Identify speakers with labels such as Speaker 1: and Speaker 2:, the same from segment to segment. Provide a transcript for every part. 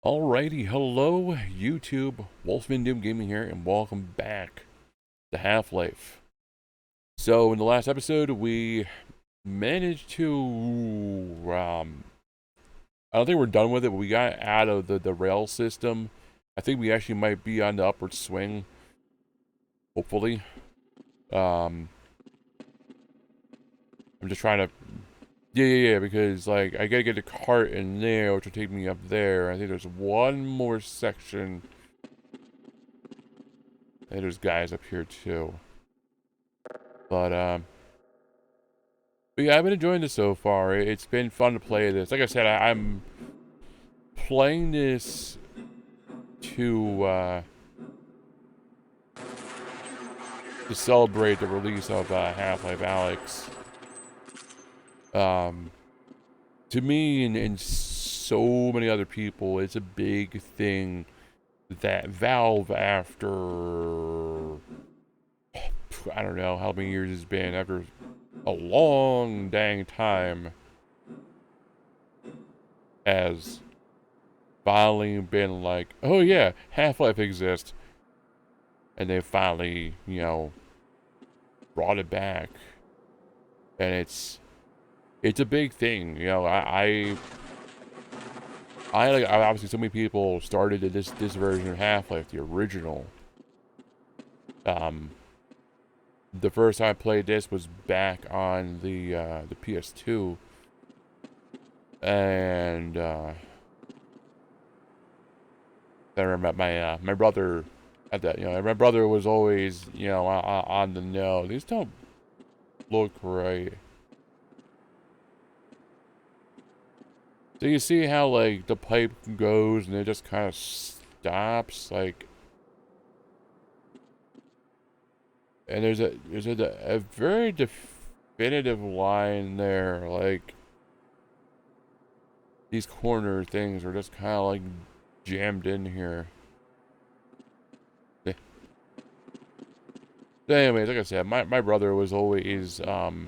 Speaker 1: Alrighty, hello YouTube, Wolfman Doom Gaming here, and welcome back to Half-Life. So, in the last episode, we managed to, I don't think we're done with it, but we got out of the rail system. I think we actually might be on the upward swing, hopefully. Um, I'm just trying to, yeah, because, like, I gotta get the cart in there, which will take me up there. I think there's one more section. And there's guys up here, too. But yeah, I've been enjoying this so far. It's been fun to play this. Like I said, I'm playing this to celebrate the release of Half-Life Alyx. To me and so many other people, it's a big thing that Valve, after I don't know how many years it's been, after a long dang time, has finally been like, oh yeah, Half-Life exists. And they finally, brought it back. And it's a big thing. Obviously so many people started this version of Half-Life, the original. The first time I played this was back on the PS2. And I remember my brother at that, my brother was always, on the know. These don't look right. So you see how, like, the pipe goes and it just kind of stops, like, and there's a very definitive line there, like, these corner things are just kind of, like, jammed in here. Anyways, like I said, my brother was always, on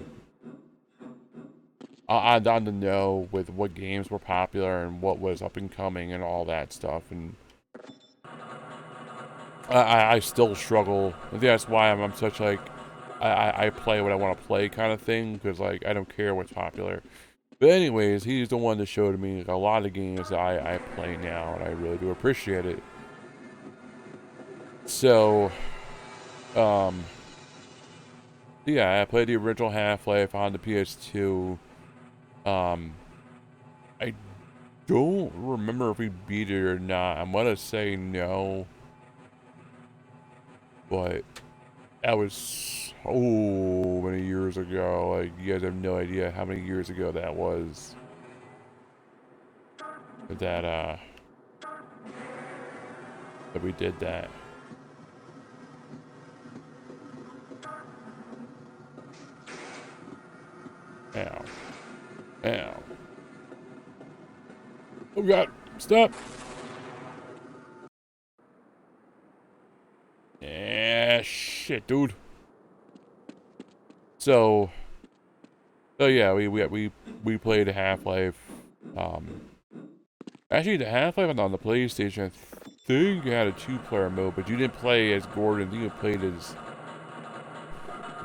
Speaker 1: the know with what games were popular and what was up and coming and all that stuff, and I still struggle. I think that's why I'm such, like, I play what I want to play kind of thing, because, like, I don't care what's popular. But anyways, he's the one that showed me a lot of games that I play now, and I really do appreciate it. So, yeah, I played the original Half-Life on the PS2. I don't remember if we beat it or not. I'm gonna say no, but that was so many years ago. Like, you guys have no idea how many years ago that was. That that we did that. Ow. Ow. Oh god, stop! Yeah, shit, dude. So, yeah, we played Half-Life. Um, Actually, the Half-Life on the PlayStation, I think you had a two-player mode, but you didn't play as Gordon. I think you played as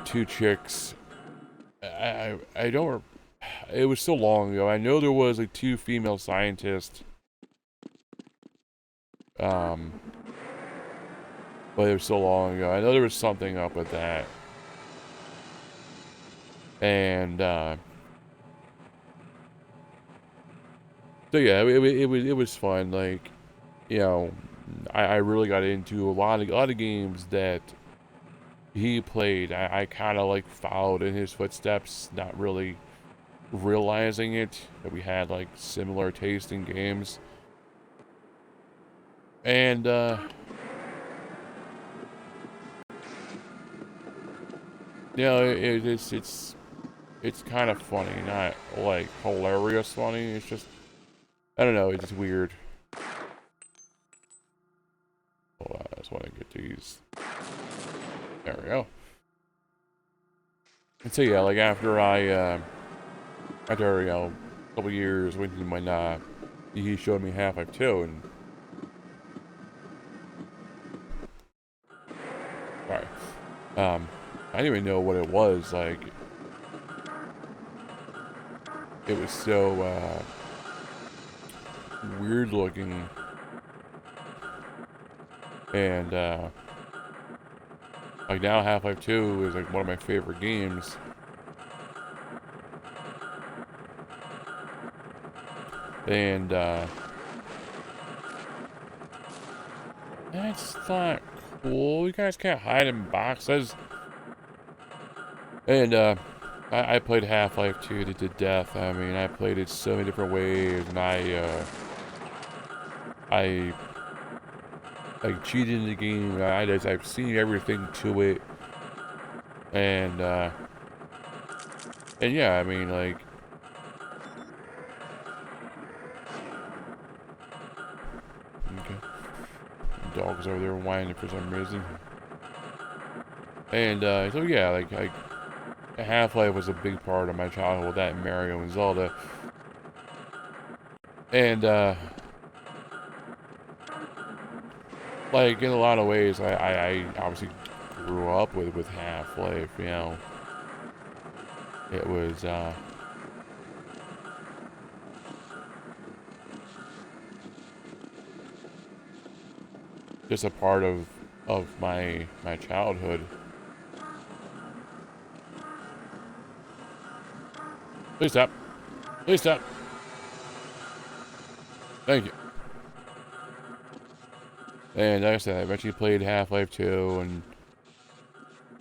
Speaker 1: two chicks. I don't. It was so long ago. I know there was like two female scientists. Um, but it was so long ago. I know there was something up with that. And so yeah, it was fun. Like, you know, I really got into a lot of games that he played. I kind of like followed in his footsteps, not really realizing it, that we had like similar taste in games. And it's kind of funny, not like hilarious funny. It's just, I don't know, it's just weird. Hold on, I just want to get these. There we go. And so yeah, like after a couple years went to my he showed me Half-Life 2, and I didn't even know what it was. Like, it was so weird looking, and like now Half-Life 2 is like one of my favorite games. And that's not cool. You guys can't hide in boxes. And I played Half-Life 2 to death. I mean, I played it so many different ways, and I like cheated in the game. I've seen everything to it, and yeah, I mean, like, okay, dog's over there whining for some reason, and so yeah, like Half-Life was a big part of my childhood with that and Mario and Zelda, and like in a lot of ways, I obviously grew up with Half-Life. You know, it was just a part of my childhood. Please stop. Please stop. Thank you. And like I said, I eventually played Half-Life 2, and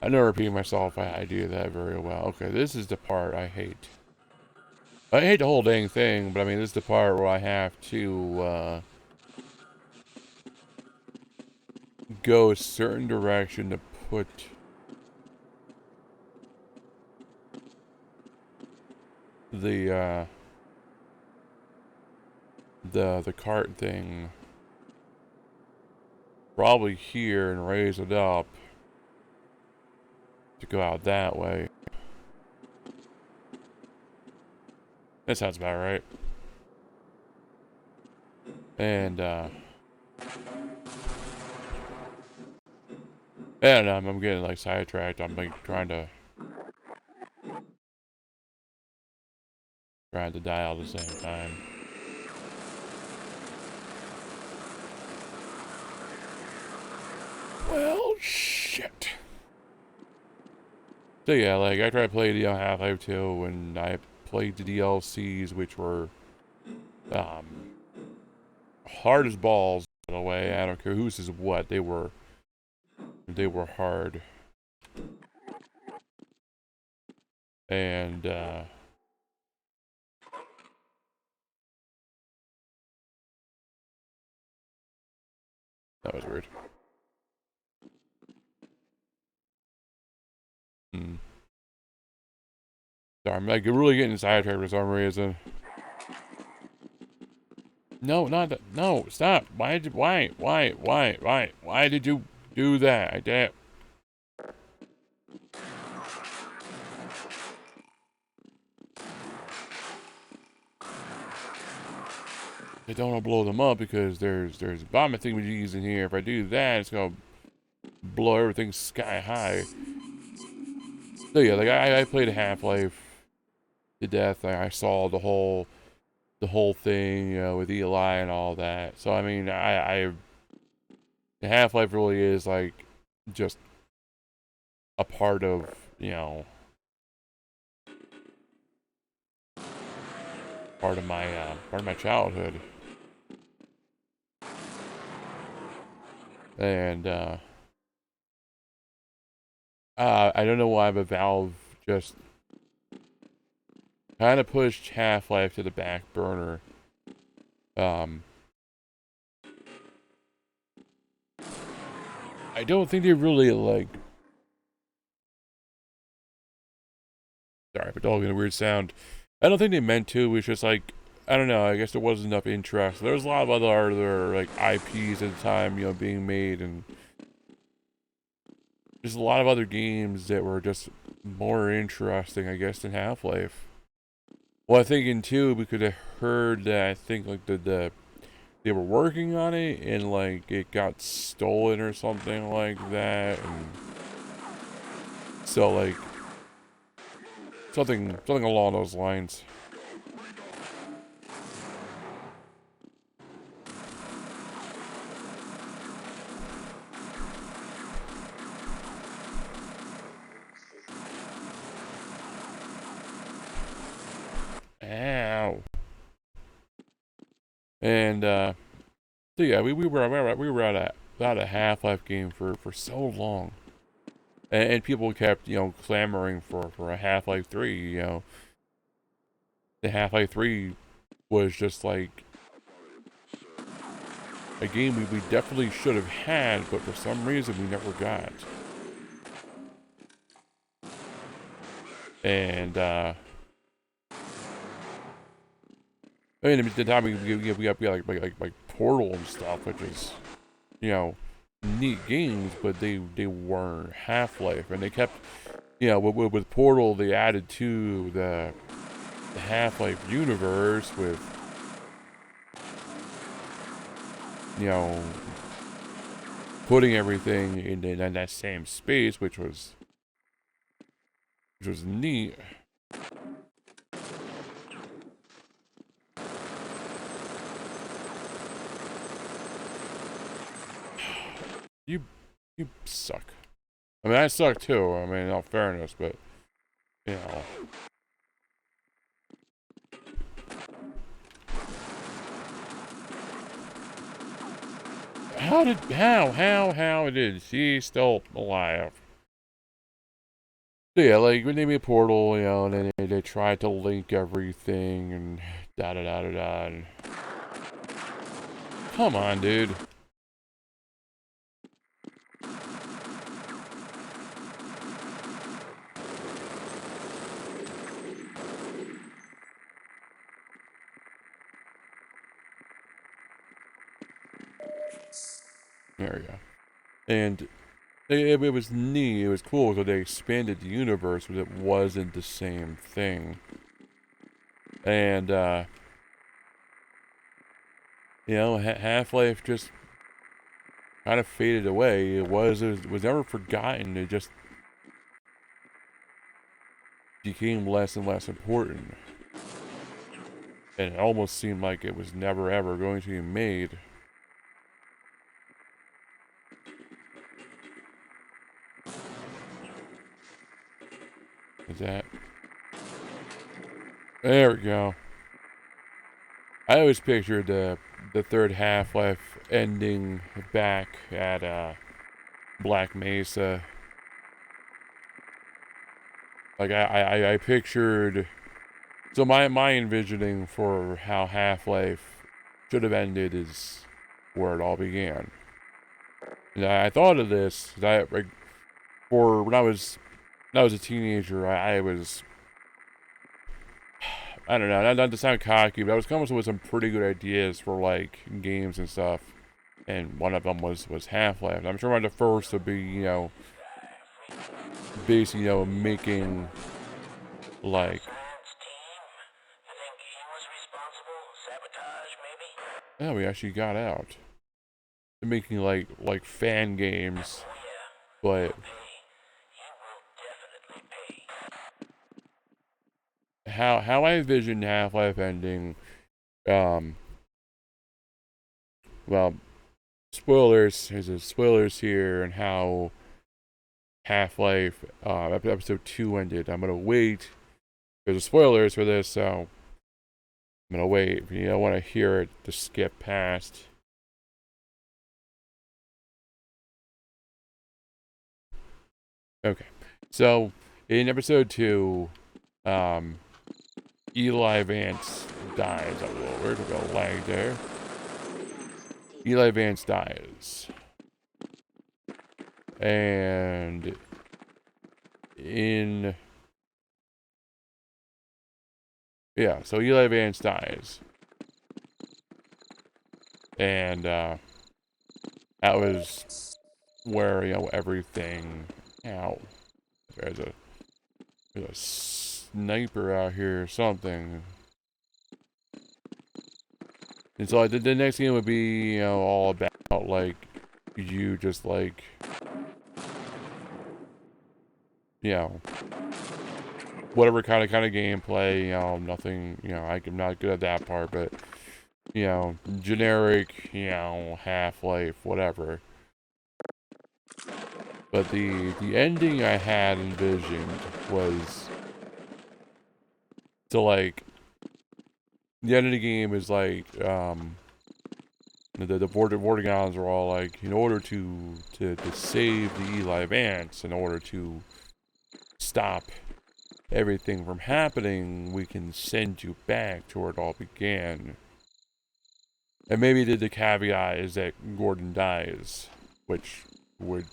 Speaker 1: I know repeating myself, I do that very well. Okay, this is the part I hate. I hate the whole dang thing, but I mean, this is the part where I have to go a certain direction to put the the cart thing probably here and raise it up to go out that way. That sounds about right. And and I'm getting like sidetracked. I'm like trying to die all at the same time. Well, shit. So yeah, like after I played Half-Life 2, and I played the DLCs, which were hard as balls. In a way, I don't care who says what. They were hard. And that was weird. Sorry, I'm like really getting sidetracked for some reason. No, not that. No, stop. Why did you do that? I did. I don't want to blow them up because there's bombing thingamajiggies in here. If I do that, it's gonna blow everything sky high. So yeah, like I played Half-Life to death. I saw the whole thing, you know, with Eli and all that. So I mean, Half-Life really is like just a part of, you know, part of my childhood. And I don't know why, but Valve just kind of pushed Half-Life to the back burner. I don't think they really like. Sorry, but dog in a weird sound. I don't think they meant to. It was just like, I don't know. I guess there wasn't enough interest. There was a lot of other like IPs at the time, you know, being made, and there's a lot of other games that were just more interesting, I guess, than Half-Life. Well, I think in two, because I heard that I think like the they were working on it and like it got stolen or something like that, and So like something along those lines. Ow. And so yeah, we were at a Half-Life game for so long, and people kept clamoring for a Half-Life 3. The Half-Life 3 was just like a game we definitely should have had, but for some reason we never got. And I mean, at the time we got like Portal and stuff, which is neat games, but they weren't Half-Life, and they kept with Portal they added to the Half-Life universe with putting everything in that same space, which was neat. You suck. I mean, I suck too. I mean, in all fairness, but how did she still alive? So yeah, like when they made Portal, and then they tried to link everything and da da da da da. And... Come on, dude. There we go. And it was neat. It was cool because they expanded the universe, but it wasn't the same thing. And Half-Life just kind of faded away. It was never forgotten. It just became less and less important. And it almost seemed like it was never ever going to be made. Is that? There we go. I always pictured the third Half-Life ending back at Black Mesa. Like I pictured. So my envisioning for how Half-Life should have ended is where it all began. And I thought of this. For when I was a teenager, I was. I don't know, not to sound cocky, but I was coming up with some pretty good ideas for like games and stuff, and one of them was Half-Life. I'm sure one of the first to be basically making like. Oh, we actually got out. Making like fan games, but how I envision Half-Life ending, well, spoilers. There's spoilers here, and how Half-Life episode 2 ended. I'm gonna wait. There's spoilers for this, so I'm gonna wait. If you don't want to hear it, to skip past. Okay, so in episode 2, Eli Vance dies. A little weird, we got a lag there. Eli Vance dies. And so Eli Vance dies. And that was where, everything out. There's a sniper out here or something. And so the next game would be, all about like you just like you know, whatever kind of gameplay, you know, nothing, you know, I'm not good at that part, but, you know, generic, you know, Half-Life, whatever. But the ending I had envisioned was to, like, the end of the game is like, the Vortigaunts are all like, in order to save the Eli Vance, in order to stop everything from happening, we can send you back to where it all began. And maybe the caveat is that Gordon dies, which would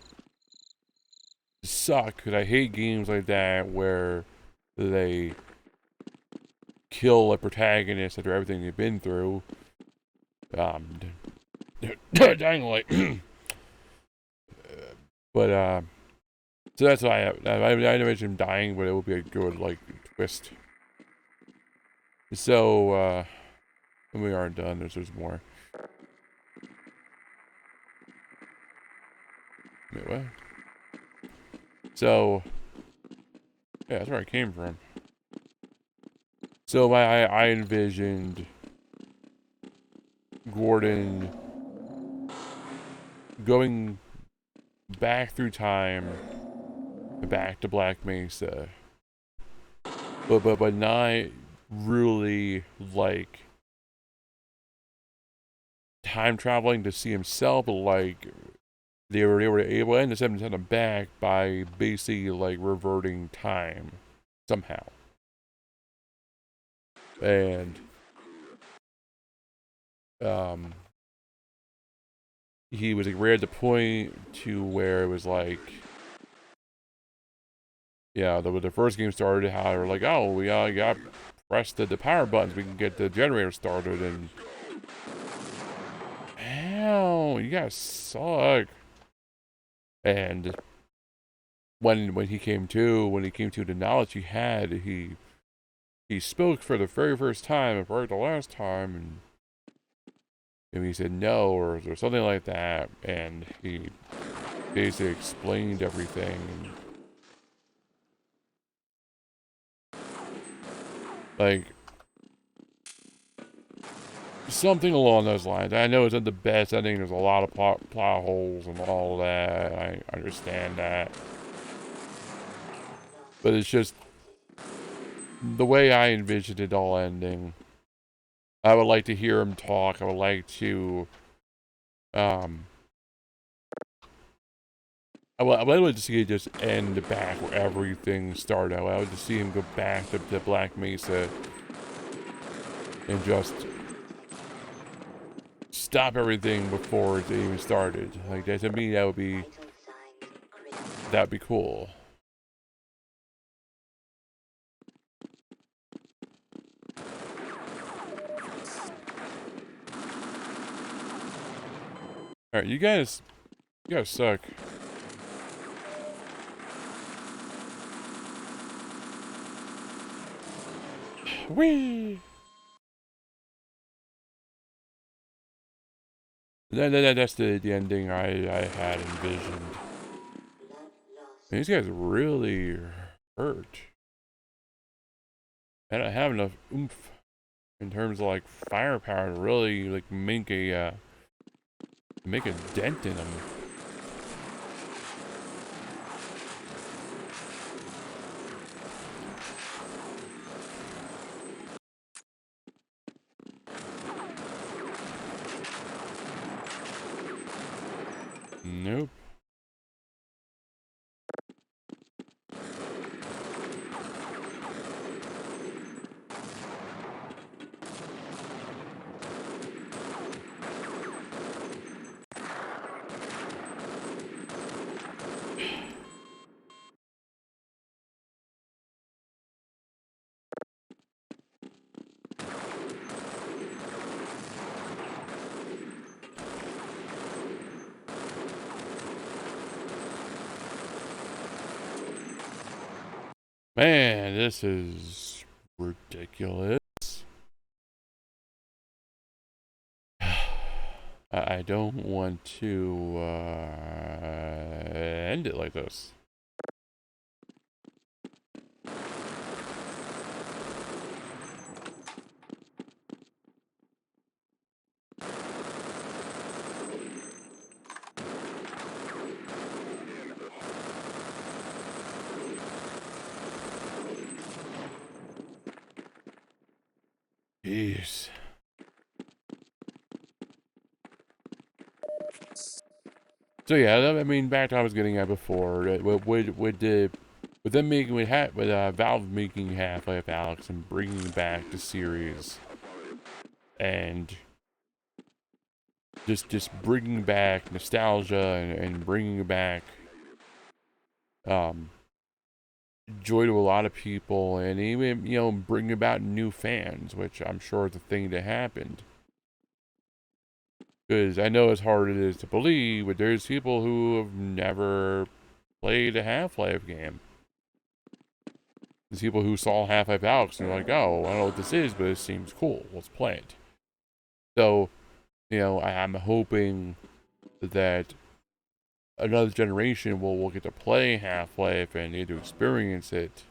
Speaker 1: suck, because I hate games like that where they kill a protagonist after everything they've been through. Dying Light. But, so that's why I mentioned him dying, but it would be a good, like, twist. So, we aren't done. There's more. Wait, what? So, yeah, that's where I came from. So I envisioned Gordon going back through time, back to Black Mesa, but not really like time traveling to see himself, but like they were able to end up sending him back by basically like reverting time somehow. And he was like right at the point to where it was like, yeah, the first game started how they were like, oh, we got press the power buttons, we can get the generator started, and hell, you guys suck. And when he came to the knowledge he had, he spoke for the very first time and for the last time, and he said no or something like that, and he basically explained everything. Like, something along those lines. I know it's not the best ending. There's a lot of plot holes and all that. I understand that. But it's just the way I envisioned it all ending. I would like to hear him talk. I would like to, I would like to see it just end back where everything started. I would like to see him go back to Black Mesa and just stop everything before it even started. Like, that, to me, that would be cool. Alright, you guys suck. Whee! That's the ending I had envisioned. These guys really hurt. I don't have enough oomph in terms of like firepower to really like make a dent in them. Nope. Man, this is ridiculous. I don't want to end it like this. Jeez. So yeah, I mean, back to what I was getting at before. With them making Valve making Half-Life Alyx and bringing back the series, and just bringing back nostalgia and bringing back joy to a lot of people, and even bring about new fans, which I'm sure is a thing that happened. Because I know as hard as it is to believe, but there's people who have never played a Half-Life game. There's people who saw Half-Life Alyx and they're like, oh, I don't know what this is, but it seems cool. Let's play it. So, I'm hoping that another generation will get to play Half-Life and get to experience it.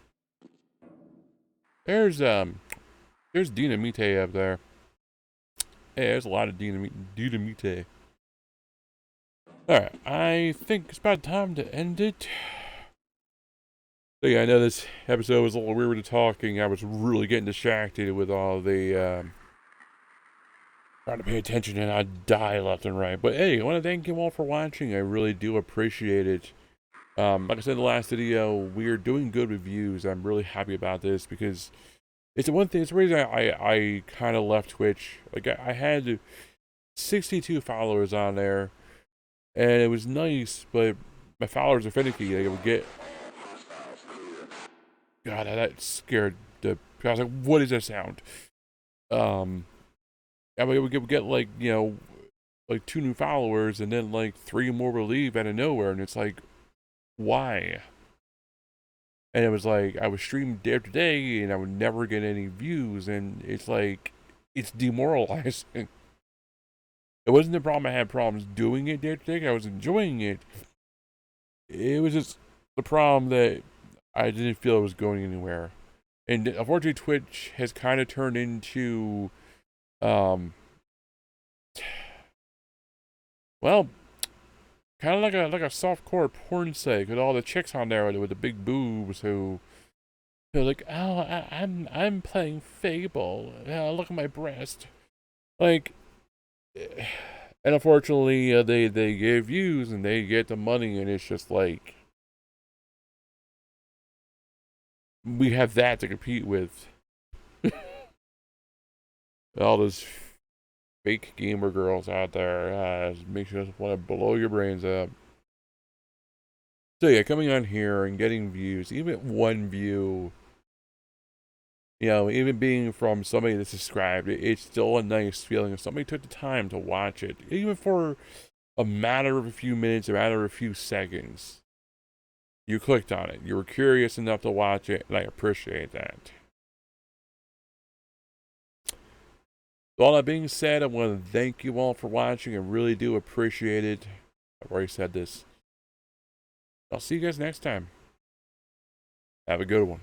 Speaker 1: There's Dynamite up there. Hey, there's a lot of Dynamite. Alright, I think it's about time to end it. So yeah, I know this episode was a little weird to talking. I was really getting distracted with all the trying to pay attention, and I'd die left and right. But hey, I want to thank you all for watching. I really do appreciate it. Like I said in the last video, we are doing good reviews. I'm really happy about this because it's the one thing. It's the reason I kind of left Twitch. Like I had 62 followers on there, and it was nice, but my followers are finicky. They would get. God, that scared the. I was like, "What is that sound?" I mean, we get like like 2 new followers, and then like 3 more will leave out of nowhere, and it's like, why? And it was like I was streaming day after day, and I would never get any views, and it's like it's demoralizing. It wasn't the problem. I had problems doing it day after day. I was enjoying it. It was just the problem that I didn't feel it was going anywhere. And unfortunately, Twitch has kind of turned into, well, kind of like a softcore porn site with all the chicks on there with the big boobs who feel like, oh, I'm playing Fable. Look at my breast. Like, and unfortunately, they get views and they get the money, and it's just like we have that to compete with. All those fake gamer girls out there makes you just want to blow your brains up. So yeah, coming on here and getting views, even 1 view, even being from somebody that's subscribed, it's still a nice feeling if somebody took the time to watch it, even for a matter of a few minutes, a matter of a few seconds. You clicked on it. You were curious enough to watch it, and I appreciate that. With all that being said, I want to thank you all for watching. I really do appreciate it. I've already said this. I'll see you guys next time. Have a good one.